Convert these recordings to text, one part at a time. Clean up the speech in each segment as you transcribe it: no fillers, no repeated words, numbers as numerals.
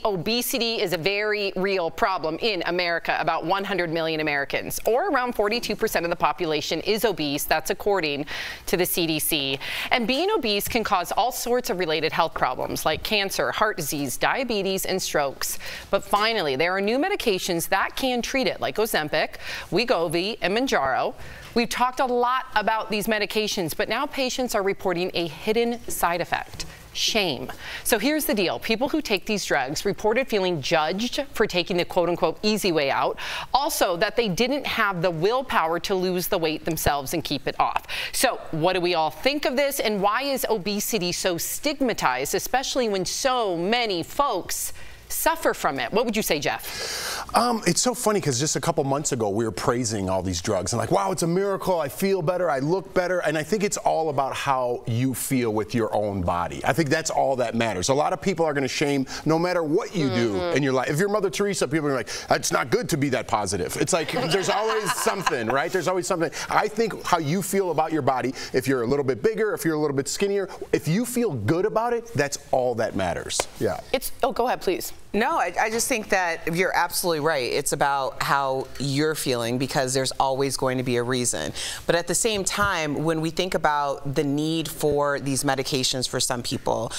obesity is a very real problem in America. About 100 million Americans, or around 42% of the population, is obese. That's according to the CDC. And being obese can cause all sorts of related health problems like cancer, heart disease, diabetes, and strokes. But finally, there are new medications that can treat it, like Ozempic, Wegovy, and Mounjaro. We've talked a lot about these medications, but now patients are reporting a hidden side effect: shame. So here's the deal. People who take these drugs reported feeling judged for taking the quote-unquote easy way out. Also, that they didn't have the willpower to lose the weight themselves and keep it off. So what do we all think of this, and why is obesity so stigmatized, especially when so many folks suffer from it? What would you say, Jeff? It's so funny because just a couple months ago we were praising all these drugs and like, wow, it's a miracle, I feel better, I look better, and I think it's all about how you feel with your own body. I think that's all that matters. A lot of people are going to shame no matter what you do in your life. If you're Mother Teresa, people are like, it's not good to be that positive. It's like there's always something, right? There's always something. I think how you feel about your body, if you're a little bit bigger, if you're a little bit skinnier, if you feel good about it, that's all that matters. Yeah. Oh, go ahead, please. No, I just think that you're absolutely right. It's about how you're feeling, because there's always going to be a reason. But at the same time, when we think about the need for these medications for some people,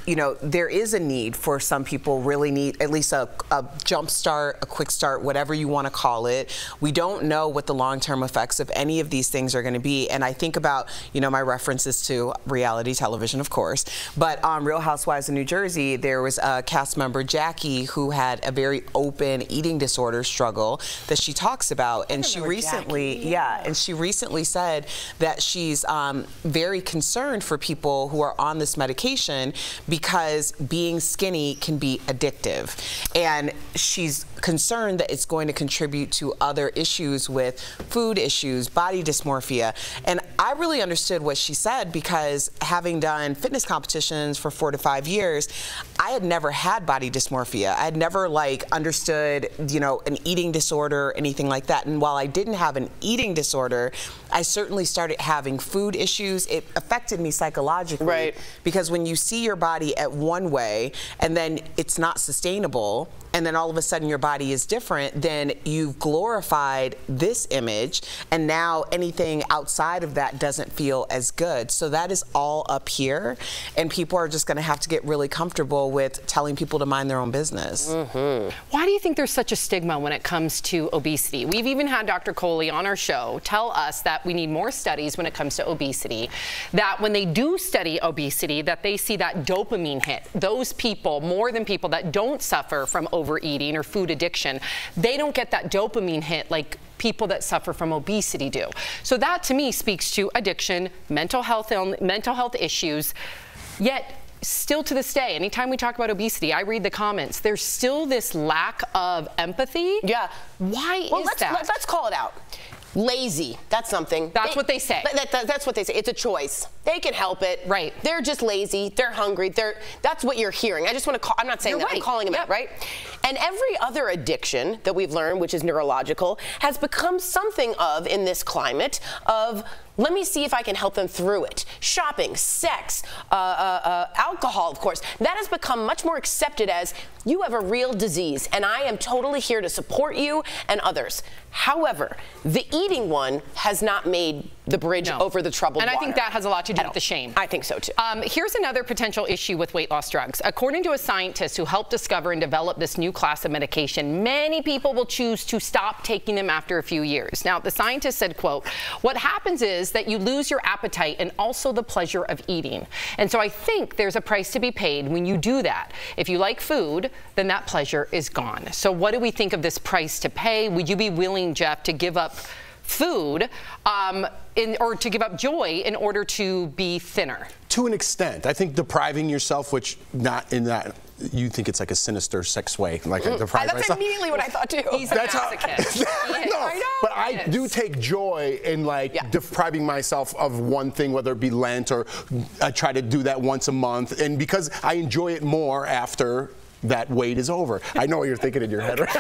you know, there is a need for some people really need at least a jump start, a quick start, whatever you want to call it. We don't know what the long-term effects of any of these things are going to be. And I think about, you know, my references to reality television, of course, but on Real Housewives of New Jersey, there was a cast member, Jackie, who had a very open eating disorder struggle that she talks about, and she recently, and she recently said that she's very concerned for people who are on this medication because being skinny can be addictive, and she's concerned that it's going to contribute to other issues with food issues, body dysmorphia. And I really understood what she said, because having done fitness competitions for 4 to 5 years, I had never had body dysmorphia. I had never understood, you know, an eating disorder, anything like that. And while I didn't have an eating disorder, I certainly started having food issues. It affected me psychologically, right? Because when you see your body at one way and then it's not sustainable, and then all of a sudden your body is different, then you've glorified this image, and now anything outside of that doesn't feel as good. So that is all up here, and people are just going to have to get really comfortable with telling people to mind their own business. Why do you think there's such a stigma when it comes to obesity? We've even had Dr. Coley on our show tell us that we need more studies when it comes to obesity, that when they do study obesity, that they see that dopamine hit. Those people, more than people that don't suffer from overeating or food addiction, they don't get that dopamine hit like people that suffer from obesity do. So that to me speaks to addiction, mental health issues. Yet still to this day, anytime we talk about obesity, I read the comments, there's still this lack of empathy. Yeah. Why is that? Let's call it out. Lazy. That's something. That's what they say. That's what they say. It's a choice. They can help it. Right. They're just lazy. They're hungry. That's what you're hearing. I just want to call, I'm not saying that. I'm calling them out, right? And every other addiction that we've learned, which is neurological, has become something of, in this climate, of let me see if I can help them through it. Shopping, sex, alcohol, of course. That has become much more accepted as you have a real disease, and I am totally here to support you and others. However, the eating one has not made the bridge over the troubled water. And I think that has a lot to do with the shame. I think so too. Here's another potential issue with weight loss drugs. According to a scientist who helped discover and develop this new class of medication, many people will choose to stop taking them after a few years. Now, the scientist said, quote, what happens is that you lose your appetite and also the pleasure of eating. And so I think there's a price to be paid when you do that. If you like food, then that pleasure is gone. So what do we think of this price to pay? Would you be willing, Jeff, to give up food or to give up joy in order to be thinner? To an extent. I think depriving yourself, which not in that you think it's like a sinister sex way, like deprive That's myself. immediately what I thought too. He's that's how, no, but I do take joy in depriving myself of one thing, whether it be Lent or I try to do that once a month, and because I enjoy it more after that weight is over. I know what you're thinking in your head, right?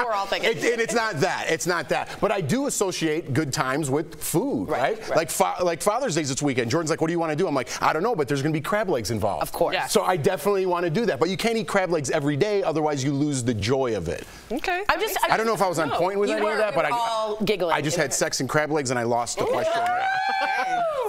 we're all thinking. And it's not that. It's not that. But I do associate good times with food, right? Like Father's Day's this weekend. Jordan's like, what do you want to do? I'm like, I don't know, but there's going to be crab legs involved. Of course. Yeah. So I definitely want to do that. But you can't eat crab legs every day, otherwise you lose the joy of it. Okay. I don't know if I was on point with any of that, but all giggling. I just had sex and crab legs and I lost the question.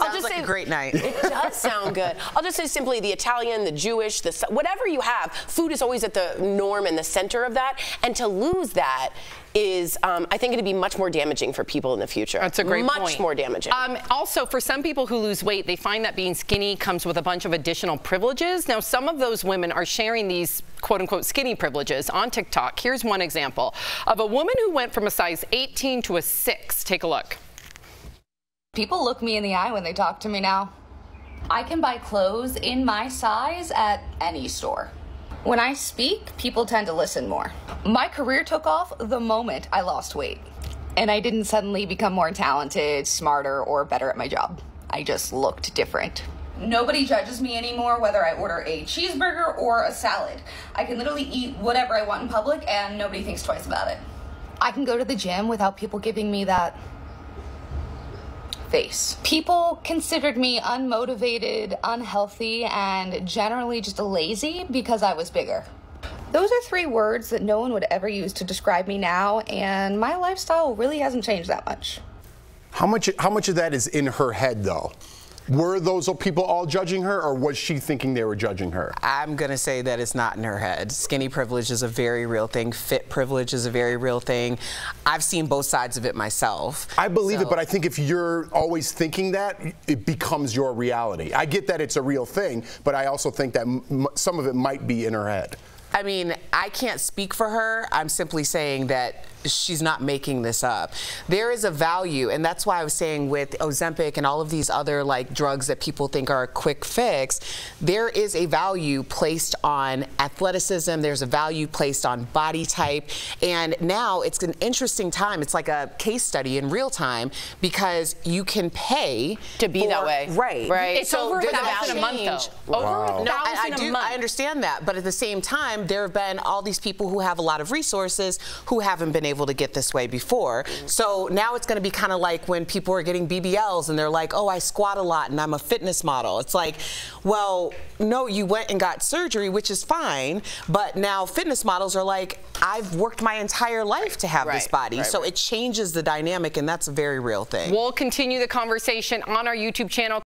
Sounds like a great night. It does sound good. I'll just say simply the Italian, the Jewish, whatever you have, food is always at the norm and the center of that. And to lose that is, I think, going to be much more damaging for people in the future. That's a great point. Much more damaging. Also, for some people who lose weight, they find that being skinny comes with a bunch of additional privileges. Now, some of those women are sharing these quote-unquote skinny privileges on TikTok. Here's one example of a woman who went from a size 18 to a 6. Take a look. People look me in the eye when they talk to me now. I can buy clothes in my size at any store. When I speak, people tend to listen more. My career took off the moment I lost weight. And I didn't suddenly become more talented, smarter, or better at my job. I just looked different. Nobody judges me anymore whether I order a cheeseburger or a salad. I can literally eat whatever I want in public and nobody thinks twice about it. I can go to the gym without people giving me that face. People considered me unmotivated, unhealthy, and generally just lazy because I was bigger. Those are 3 words that no one would ever use to describe me now, and my lifestyle really hasn't changed that much. How much of that is in her head, though? Were those people all judging her, or was she thinking they were judging her? I'm going to say that it's not in her head. Skinny privilege is a very real thing. Fit privilege is a very real thing. I've seen both sides of it myself. I believe it, but I think if you're always thinking that, it becomes your reality. I get that it's a real thing, but I also think that some of it might be in her head. I mean, I can't speak for her. I'm simply saying that she's not making this up. There is a value, and that's why I was saying with Ozempic and all of these other like drugs that people think are a quick fix, there is a value placed on athleticism, there's a value placed on body type, and now it's an interesting time. It's like a case study in real time because you can pay to be that way. Right. It's over $1,000 a month, though. Over $1,000 a month. I understand that, but at the same time, there have been all these people who have a lot of resources who haven't been able to get this way before. So now it's going to be kind of like when people are getting BBLs and they're like, oh, I squat a lot and I'm a fitness model. It's like, well, no, you went and got surgery, which is fine, but now fitness models are like, I've worked my entire life to have this body. So it changes the dynamic, and that's a very real thing. We'll continue the conversation on our YouTube channel.